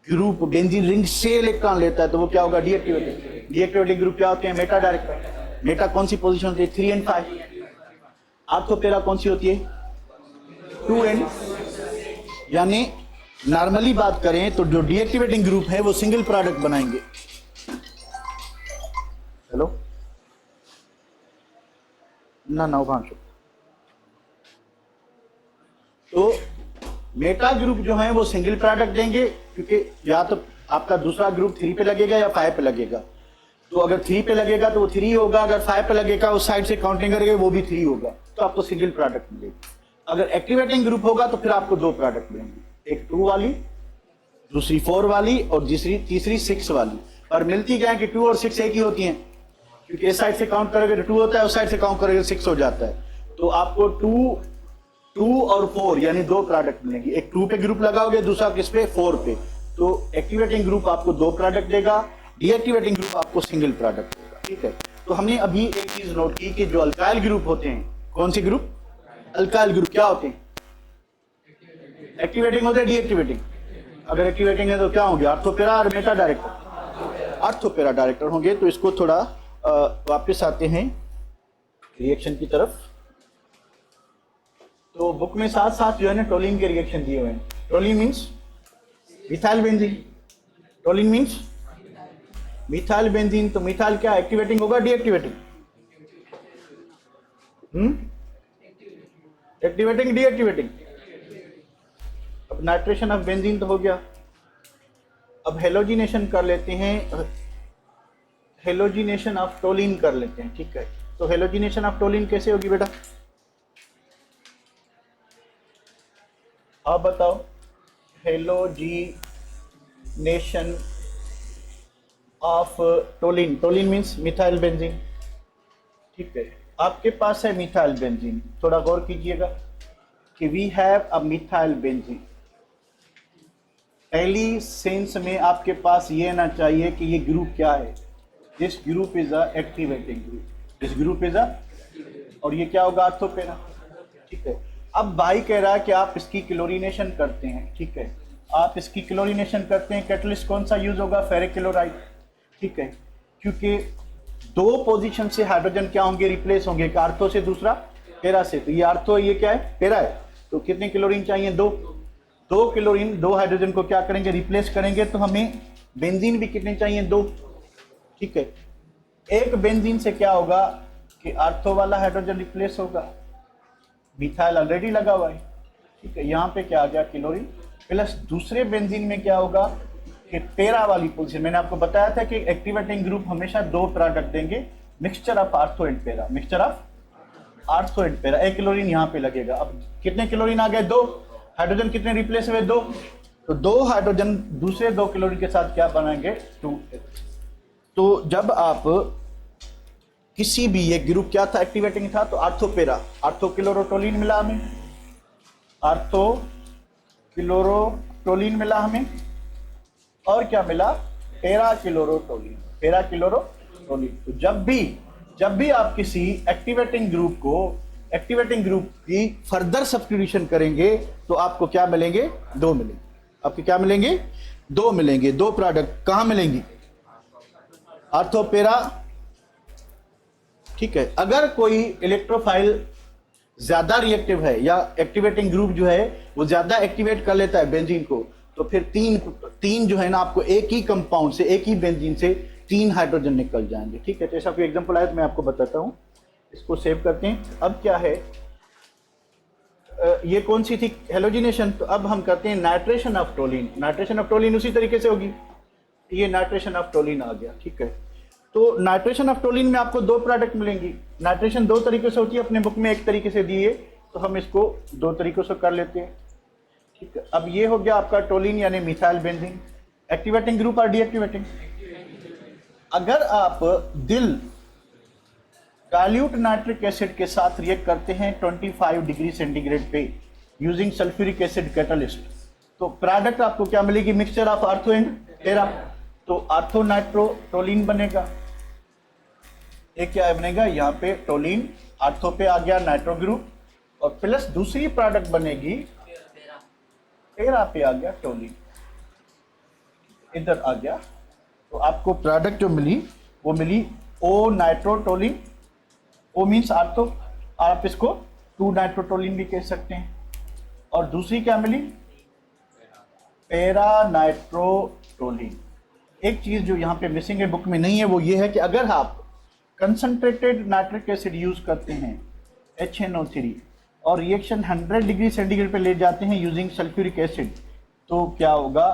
ग्रुप बेंजीन रिंग से इलेक्ट्रॉन लेता है तो वो क्या होगा, डीएक्टिवेटिंग। डीएक्टिवेटिंग ग्रुप क्या होते हैं, मेटा डायरेक्टर। मेटा कौन सी पोजीशन होती है, 3 और 5। ऑर्थोपेरा कौन सी होती है, 2 और, यानी नॉर्मली बात करें तो जो डीएक्टिवेटिंग ग्रुप है वो सिंगल प्रोडक्ट बनाएंगे। हेलो ना भांसो। तो मेटा ग्रुप जो है वो सिंगल प्रोडक्ट देंगे, क्योंकि या तो आपका दूसरा ग्रुप 3 पे लगेगा या 5 पे लगेगा। तो अगर 3 पे लगेगा तो वो 3 होगा, अगर 5 पे लगेगा उस साइड से काउंटिंग करेंगे वो भी 3 होगा, तो आपको सिंगल प्रोडक्ट मिलेगा। अगर एक्टिवेटिंग ग्रुप होगा तो फिर आपको 2 प्रोडक्ट मिलेंगे, एक 2 वाली, दूसरी 4 वाली और तीसरी 6 वाली। और मिलती क्या है कि 2 और 6 एक ही होती हैं, क्योंकि इस साइड से काउंट करोगे तो 2 होता है, उस साइड से काउंट करोगे 6 हो जाता है। तो आपको 2 और 4 यानी 2 प्रोडक्ट मिलेंगे। एक 2 पे ग्रुप लगाओगे, दूसरा किस पे, 4 पे। तो एक्टिवेटिंग ग्रुप आपको 2 प्रोडक्ट देगा, डीएक्टिवेटिंग ग्रुप आपको सिंगल प्रोडक्ट देगा, ठीक है। तो हमने अभी एक चीज नोट की कि जो अल्काइल ग्रुप होते हैं, कौन से ग्रुप, अल्काइल ग्रुप क्या होते हैं, एक्टिवेटिंग होते हैं, डीएक्टिवेटिंग। अगर एक्टिवेटिंग है तो क्या होंगे, ऑर्थोपेरा और मेटा डायरेक्टर, ऑर्थोपेरा डायरेक्टर होंगे। तो इसको थोड़ा वापस आते हैं रिएक्शन की तरफ। तो बुक में साथ साथ जो है ना टोलिन के रिएक्शन दिए हुए हैं। Toluene means methyl benzene, toluene means methyl benzene. तो मिथाइल क्या एक्टिवेटिंग होगा, डीएक्टिवेटिंग, एक्टिवेटिंग डीएक्टिवेटिंग। अब नाइट्रेशन ऑफ बेंजीन तो हो गया। अब हेलोजिनेशन कर लेते हैं, हेलोजिनेशन ऑफ टोलिन कर लेते हैं, ठीक है। तो हेलोजिनेशन ऑफ टोलिन कैसे होगी बेटा, आप बताओ। Halogenation of toluene. Toluene means methyl benzene. ठीक है, आपके पास है मिथाइल बेंजीन। थोड़ा गौर कीजिएगा कि we have a methyl benzene. पहली सेंस में आपके पास ये ना चाहिए कि ये ग्रुप क्या है। This group is a activating group, this group is a, और ये क्या होगा, ऑर्थोपेरा। ठीक है, अब भाई कह रहा है कि आप इसकी क्लोरीनेशन करते हैं। ठीक है, आप इसकी क्लोरीनेशन करते हैं, कैटलिस्ट कौन सा यूज होगा, फेरिक क्लोराइड। ठीक है, क्योंकि दो पोजीशन से हाइड्रोजन क्या होंगे, रिप्लेस होंगे, एक आर्थो से दूसरा पेरा से। तो ये आर्थो, ये क्या है, पेरा है। तो कितने क्लोरीन चाहिए, दो क्लोरीन, दो हाइड्रोजन को क्या करेंगे, रिप्लेस करेंगे। तो हमें बेंजीन भी कितने चाहिए, दो। ठीक है, एक बेंजीन से क्या होगा कि आर्थो वाला हाइड्रोजन रिप्लेस होगा, मिथाइल ऑलरेडी लगा हुआ है। ठीक है, यहाँ पे क्या आ गया, क्लोरीन प्लस दूसरे बेंजीन में क्या होगा कि पेरा वाली पोजीशन। मैंने आपको बताया था कि एक्टिवेटिंग ग्रुप हमेशा दो प्रोडक्ट देंगे, मिक्सचर ऑफ आर्थो एंड पेरा, मिक्सचर ऑफ आर्थो एंड पेरा। एक क्लोरीन यहाँ पे लगेगा। अब कितने क्लोरीन आ गए, दो। हाइड्रोजन कितने रिप्लेस हुए, दो। तो दो हाइड्रोजन दूसरे दो क्लोरीन के साथ क्या बनाएंगे, 2H। तो जब आप किसी भी, ये ग्रुप क्या था, एक्टिवेटिंग था, तो आर्थोपेरा, आर्थो क्लोरोटोलिन मिला हमें, आर्थो क्लोरोटोलिन मिला हमें, और क्या मिला, पेरा क्लोरोटोलिन, पेरा क्लोरोटोलिन। तो जब भी आप किसी एक्टिवेटिंग ग्रुप की फर्दर सब्स्टिट्यूशन करेंगे तो आपको क्या मिलेंगे, दो मिलेंगे। आपके क्या मिलेंगे, दो मिलेंगे। दो प्रोडक्ट कहां मिलेंगी, आर्थोपेरा। ठीक है, अगर कोई इलेक्ट्रोफाइल ज्यादा रिएक्टिव है या एक्टिवेटिंग ग्रुप जो है वो ज्यादा एक्टिवेट कर लेता है बेंजीन को, तो फिर तीन जो है ना, आपको एक ही कंपाउंड से, एक ही बेंजीन से 3 हाइड्रोजन निकल जाएंगे। ठीक है, तो ऐसा कोई एग्जांपल आया तो मैं आपको बताता हूं। इसको सेव करते हैं। अब क्या है, ये कौन सी थी, हेलोजिनेशन। तो अब हम करते हैं nitration of toluene. Nitration of toluene उसी तरीके से होगी, ये नाइट्रेशन ऑफ टोलिन आ गया। ठीक है, तो नाइट्रेशन ऑफ टोलिन में आपको दो प्रोडक्ट मिलेंगी। नाइट्रेशन दो तरीके से होती है, अपने बुक में एक तरीके से दी है, तो हम इसको दो तरीकों से कर लेते हैं। ठीक है, अब ये हो गया आपका टोलिन यानी मिथाइल बेंजीन। एक्टिवेटिंग ग्रुप और डीएक्टिवेटिंग। अगर आप डाइल्यूट नाइट्रिक एसिड के साथ रिएक्ट करते हैं 25 डिग्री सेंटीग्रेड पे यूजिंग सल्फ्यूरिक एसिड कैटलिस्ट, तो प्रोडक्ट आपको क्या मिलेगी, मिक्सचर ऑफ आर्थो एंड पेरा। तो आर्थो नाइट्रोटोलिन बनेगा। एक क्या बनेगा, यहाँ पे टोलिन, आर्थो पे आ गया नाइट्रो ग्रुप, और प्लस दूसरी प्रोडक्ट बनेगी पेरा पे आ गया टोलिन, इधर आ गया। तो आपको प्रोडक्ट जो मिली वो मिली ओ नाइट्रोटोलिन। ओ मीन्स आर्थो, आप इसको 2 नाइट्रोटोलिन भी कह सकते हैं। और दूसरी क्या मिली, पेरा नाइट्रोटोलिन। एक चीज जो यहाँ पे मिसिंग है, बुक में नहीं है, वो ये है कि अगर आप कंसंट्रेटेड नाइट्रिक एसिड यूज करते हैं HNO3 और रिएक्शन 100 डिग्री सेंटीग्रेड पे ले जाते हैं यूजिंग सल्फ्यूरिक एसिड, तो क्या होगा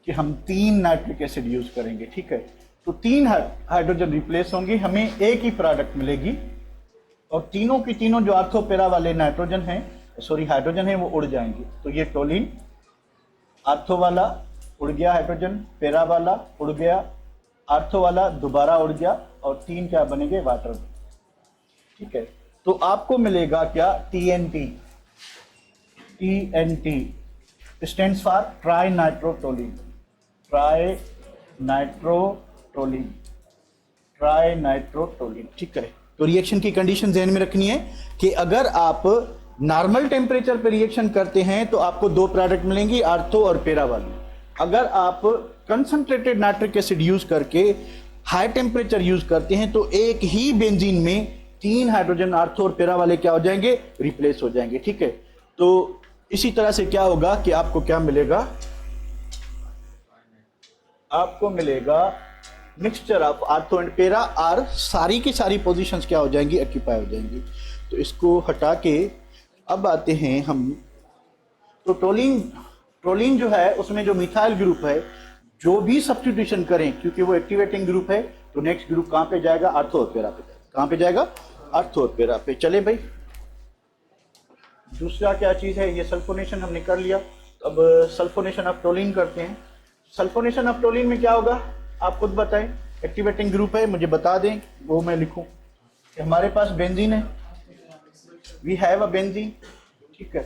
कि हम 3 नाइट्रिक एसिड यूज करेंगे। ठीक है, तो 3 हाइड्रोजन रिप्लेस होंगे, हमें एक ही प्रोडक्ट मिलेगी, और तीनों की तीनों जो आर्थोपेरा वाले नाइट्रोजन हैं, सॉरी हाइड्रोजन है, वो उड़ जाएंगे। तो ये टोलिन, आर्थो वाला उड़ गया हाइड्रोजन, पेरा वाला उड़ गया, आर्थो वाला दोबारा उड़ गया, और 3 क्या बनेंगे, वाटर। ठीक है, तो आपको मिलेगा क्या, TNT। TNT stands for try nitrotoluene, try nitrotoluene, try nitrotoluene. ठीक है, तो रिएक्शन की कंडीशन ध्यान में रखनी है कि अगर आप नॉर्मल टेम्परेचर पर रिएक्शन करते हैं तो आपको दो प्रोडक्ट मिलेंगी, आर्थो और पेरा वाली। अगर आप कंसंट्रेटेड नाइट्रिक एसिड यूज करके हाई टेम्परेचर यूज करते हैं तो एक ही बेंजीन में 3 हाइड्रोजन आर्थो और पेरा वाले क्या हो जाएंगे, रिप्लेस हो जाएंगे। ठीक है, तो इसी तरह से क्या होगा कि आपको क्या मिलेगा, आपको मिलेगा मिक्सचर ऑफ आर्थो एंड पेरा, और सारी की सारी पोजीशंस क्या हो जाएंगी, ऑक्यूपाई हो जाएंगी। तो इसको हटा के अब आते हैं हम, तो टोलिन जो है उसमें जो मिथाइल ग्रुप है, जो भी सब्स्टिट्यूशन करें, क्योंकि वो एक्टिवेटिंग ग्रुप है, तो नेक्स्ट ग्रुप कहां पे जाएगा, आर्थो और पेरा पे जाएगा। कहां पे जाएगा, आर्थो और पेरा पे। चले भाई, दूसरा क्या चीज है, ये सल्फोनेशन हमने कर लिया। अब सल्फोनेशन ऑफ टोलिन करते हैं। सल्फोनेशन ऑफ टोलिन में क्या होगा आप खुद बताएं। एक्टिवेटिंग ग्रुप है, मुझे बता दें, वो मैं लिखूं कि हमारे पास बेंजीन है, वी हैव अ बेंजीन, ठीक है।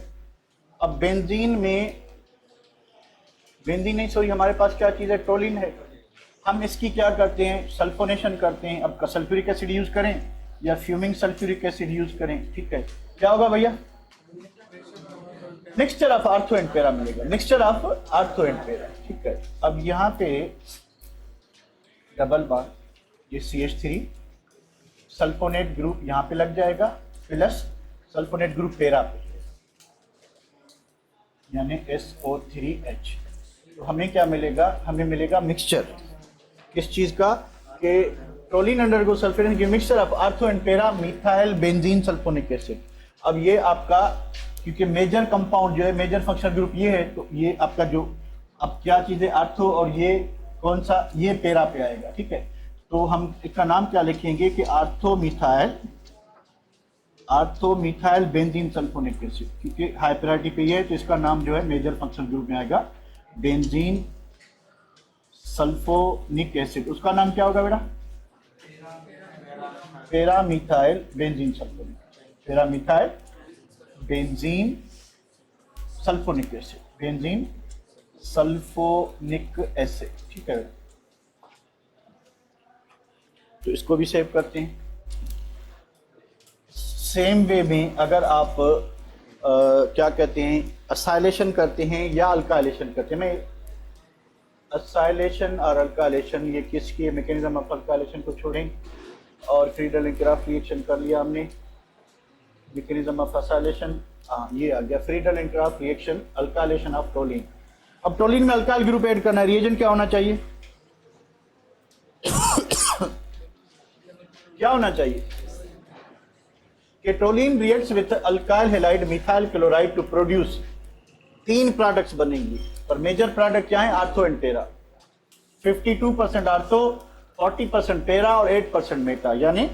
अब बेंजीन नहीं सॉरी, हमारे पास क्या चीज़ है, टोलिन है। हम इसकी क्या करते हैं, सल्फोनेशन करते हैं। अब सल्फ्यूरिक एसिड यूज करें या फ्यूमिंग सल्फ्यूरिक एसिड यूज करें, ठीक है। क्या होगा भैया, mixture of ortho and para मिलेगा, mixture of ortho and para, ठीक है। अब यहाँ पे डबल बार ये CH3 सल्फोनेट ग्रुप यहाँ पे लग जाएगा प्लस सल्फोनेट ग्रुप पैरा पे, यानी SO3H। तो हमें क्या मिलेगा, हमें मिलेगा मिक्सचर किस चीज का, कि टोलिन अंडरगो सल्फोनेशन की mixture of ortho and para methyl benzene sulphonic acid. अब ये आपका, क्योंकि मेजर कंपाउंड जो है, मेजर फंक्शनल ग्रुप ये है, तो ये आपका जो अब क्या चीज है, आर्थो, और ये कौन सा, ये पैरा पे आएगा, ठीक है। तो हम इसका नाम क्या लिखेंगे कि ortho methyl benzene sulphonic acid, क्योंकि हाई प्रायोरिटी पे ये है, तो इसका नाम जो है मेजर फंक्शनल ग्रुप में आएगा बेंजीन सल्फोनिक एसिड। उसका नाम क्या होगा बेटा, paramethyl benzene sulphonic, paramethyl benzene sulphonic acid, benzene sulphonic acid, ठीक है। तो इसको भी सेव करते हैं। सेम वे में अगर आप क्या कहते हैं, असाइलेशन करते हैं या अल्काइलेशन करते हैं, मैं असाइलेशन और अल्काइलेशन ये किसकी मैकेनिज्म ऑफ अल्काइलेशन को छोड़ें, और फ्रीडल एंड क्राफ्ट रिएक्शन कर लिया हमने, मैकेनिज्म ऑफ असाइलेशन, हाँ ये आ गया Friedel and craft reaction, alkylation of toluene. अब टोलिन में अल्काइल ग्रुप ऐड करना है, रिएजेंट क्या होना चाहिए क्या होना चाहिए, कि toluene reacts with alkyl halide methyl chloride to produce 3 products बनेंगी, और मेजर प्रोडक्ट क्या है, ortho and para. 52% ortho, 40% para और 8% मेटा। यानी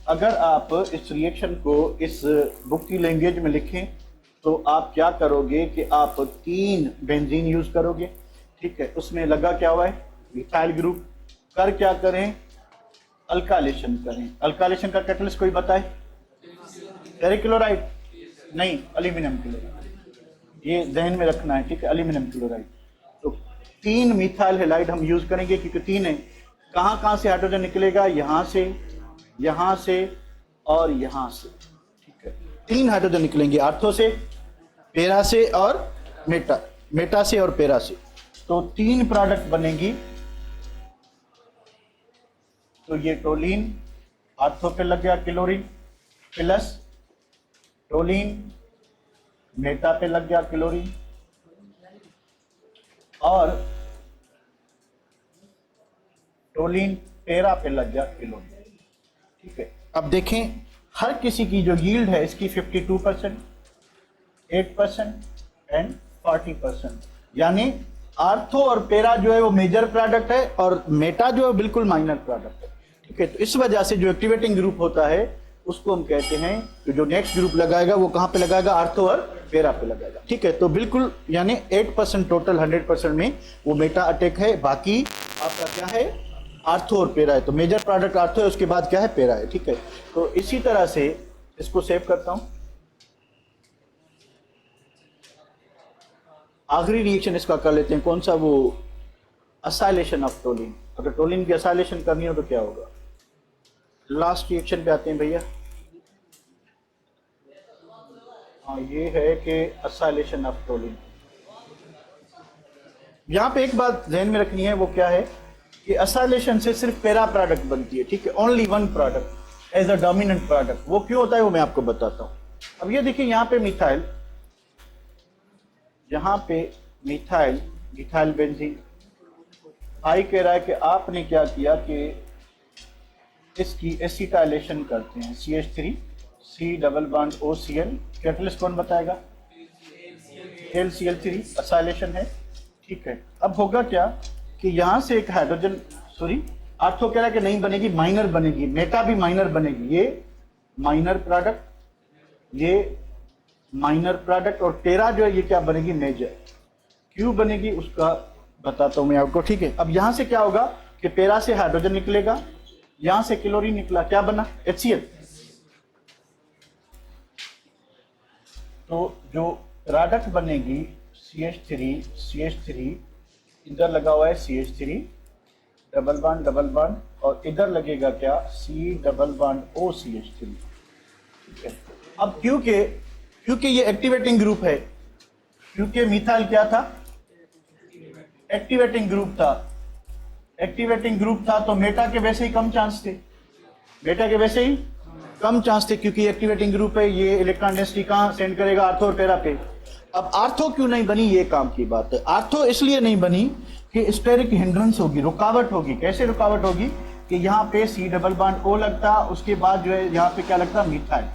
अगर आप इस रिएक्शन को इस बुक की लैंग्वेज में लिखें तो आप क्या करोगे कि आप 3 बेंजीन यूज करोगे, ठीक है। उसमें लगा क्या हुआ है, मिथाइल ग्रुप, कर क्या करें, अल्काइलेशन करें। अल्काइलेशन का कैटलिस्ट कोई बताए, फेरिक क्लोराइड नहीं, एल्यूमिनियम क्लोराइड, ये ध्यान में रखना है, ठीक है, एल्यूमिनियम क्लोराइड। तो 3 मिथाइल हैलाइड हम यूज करेंगे, क्योंकि 3 है। कहाँ से हाइड्रोजन निकलेगा, यहाँ से और यहाँ से, ठीक है। 3 हाइड्रोजन निकलेंगे, आर्थो से, पैरा से और मेटा से और पैरा से। तो 3 प्रोडक्ट बनेंगी। तो ये टोलिन आर्थो पे लग गया क्लोरीन, प्लस टोलिन मेटा पे लग गया क्लोरीन, और टोलिन पैरा पे लग गया क्लोरीन, ठीक है। अब देखें हर किसी की जो यील्ड है इसकी 52%, 8% एंड 40%, यानी आर्थो और पैरा जो है वो मेजर प्रोडक्ट है और मेटा जो है बिल्कुल माइनर प्रोडक्ट है, ठीक है। तो इस वजह से जो एक्टिवेटिंग ग्रुप होता है उसको हम कहते हैं, तो जो नेक्स्ट ग्रुप लगाएगा वो कहाँ पे लगाएगा, आर्थो और पैरा पे लगाएगा, ठीक है। तो बिल्कुल यानी 8% टोटल 100% में वो मेटा अटैक है, बाकी आपका क्या है, आर्थो और पैरा है। तो मेजर प्रोडक्ट आर्थो है, उसके बाद क्या है, पैरा है, ठीक है। तो इसी तरह से इसको सेव करता हूं। आखिरी रिएक्शन इसका कर लेते हैं, कौन सा, वो असाइलेशन ऑफ टोलिन। अगर टोलिन की असाइलेशन करनी हो तो क्या होगा, लास्ट रिएक्शन पे आते हैं भैया। हाँ ये है कि असाइलेशन ऑफ टोलिन। यहां पे एक बात ध्यान में रखनी है, वो क्या है कि असाइलेशन से सिर्फ पैरा प्रोडक्ट बनती है, ठीक है, only 1 product as a dominant product. वो क्यों होता है वो मैं आपको बताता हूं। अब ये देखिए यहाँ पे मिथाइल, यहाँ पे मिथाइल बेंजीन, आई कह रहा है कि आपने क्या किया कि इसकी एसिटाइलेशन करते हैं, CH3 C double bond OCl, catalyst कौन बताएगा, LCl3, असाइलेशन है, ठीक है। अब होगा क्या कि यहाँ से एक हाइड्रोजन, सॉरी आर्थो कह रहा है कि नहीं बनेगी, माइनर बनेगी, मेटा भी माइनर बनेगी, ये माइनर प्रोडक्ट, ये माइनर प्रोडक्ट, और पैरा जो है ये क्या बनेगी, मेजर। क्यों बनेगी उसका बताता हूं मैं आपको, ठीक है। अब यहां से क्या होगा कि पैरा से हाइड्रोजन निकलेगा, यहां से क्लोरीन निकला, क्या बना, HCl। तो जो प्रोडक्ट बनेगी CH3 इधर लगा हुआ है CH3 डबल बॉन्ड और इधर लगेगा क्या, C डबल बॉन्ड OCH3, ठीक है। अब क्योंकि ये एक्टिवेटिंग ग्रुप है, क्योंकि मिथाइल क्या था, एक्टिवेटिंग ग्रुप था, तो मेटा के वैसे ही कम चांस थे, क्योंकि एक्टिवेटिंग ग्रुप है, ये इलेक्ट्रॉन डेंसिटी कहां सेंड करेगा, आर्थो और पैरा पे। अब आर्थो क्यों नहीं बनी, ये काम की बात है। आर्थो इसलिए नहीं बनी कि स्टेरिक हिंड्रेंस होगी, रुकावट होगी। कैसे रुकावट होगी कि यहाँ पे C डबल बॉन्ड O लगता, उसके बाद जो है यहाँ पे क्या लगता, मिथाइल।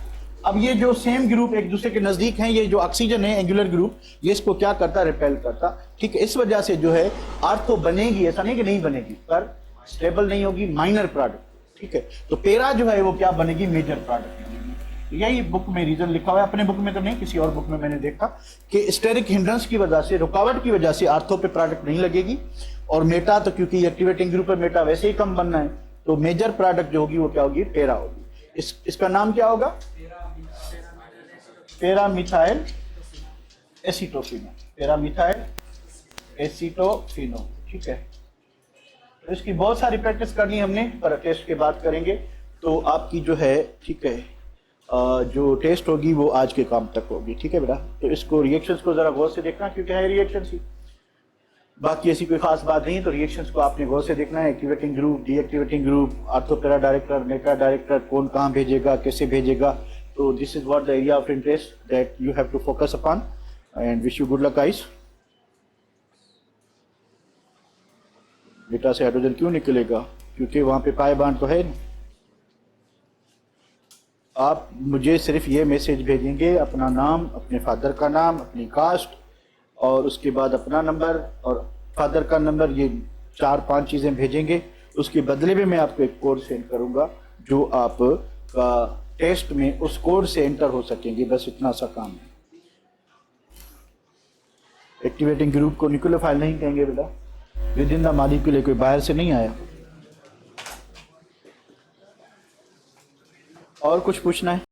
अब ये जो सेम ग्रुप एक दूसरे के नजदीक हैं, ये जो ऑक्सीजन है एंगुलर ग्रुप, ये इसको क्या करता, रिपेल करता, ठीक है। इस वजह से जो है आर्थो बनेगी, ऐसा नहीं कि नहीं बनेगी, पर स्टेबल नहीं होगी, माइनर प्रोडक्ट, ठीक है। तो पैरा जो है वो क्या बनेगी, मेजर प्रोडक्ट बनेगी। यही बुक में रीजन लिखा हुआ है, अपने बुक में तो नहीं, किसी और बुक में मैंने देखा कि स्टेरिक हिंड्रेंस की वजह से, रुकावट की वजह से आर्थो पे प्रोडक्ट नहीं लगेगी। और मेटा तो क्योंकि एक्टिवेटिंग ग्रुप है, मेटा वैसे ही कम बनना है, तो मेजर प्रोडक्ट जो होगी वो क्या होगी, पैरा होगी। इसका नाम क्या होगा, पैरा मिथाइल एसीटोफिनो, ठीक है। तो इसकी बहुत सारी प्रैक्टिस करनी हमने, पर टेस्ट के बाद करेंगे तो आपकी जो है, ठीक है, जो टेस्ट होगी वो आज के काम तक होगी, ठीक है बेटा। तो इसको रिएक्शंस को जरा गौर से देखना, क्योंकि है रिएक्शंस ही, बाकी ऐसी कोई खास बात नहीं है। तो रिएक्शंस को आपने गौर से देखना है, activating group, deactivating group, ortho para director, meta director, कौन कहाँ भेजेगा, कैसे भेजेगा। तो this is what the area of interest that you have to focus upon, and wish you good luck guys. बेटा से हाइड्रोजन क्यों निकलेगा, क्योंकि वहां पे पाई बॉन्ड तो है नहीं। आप मुझे सिर्फ ये मैसेज भेजेंगे, अपना नाम, अपने फादर का नाम, अपनी कास्ट, और उसके बाद अपना नंबर और फादर का नंबर, ये 4-5 चीज़ें भेजेंगे। उसके बदले में मैं आपको एक कोड सेंड करूंगा जो आप का टेस्ट में उस कोड से एंटर हो सकेंगे, बस इतना सा काम है। एक्टिवेटिंग ग्रुप को न्यूक्लियोफाइल नहीं कहेंगे बेटा, विद इन द मॉलिक्यूल, कोई बाहर से नहीं आया। और कुछ पूछना है?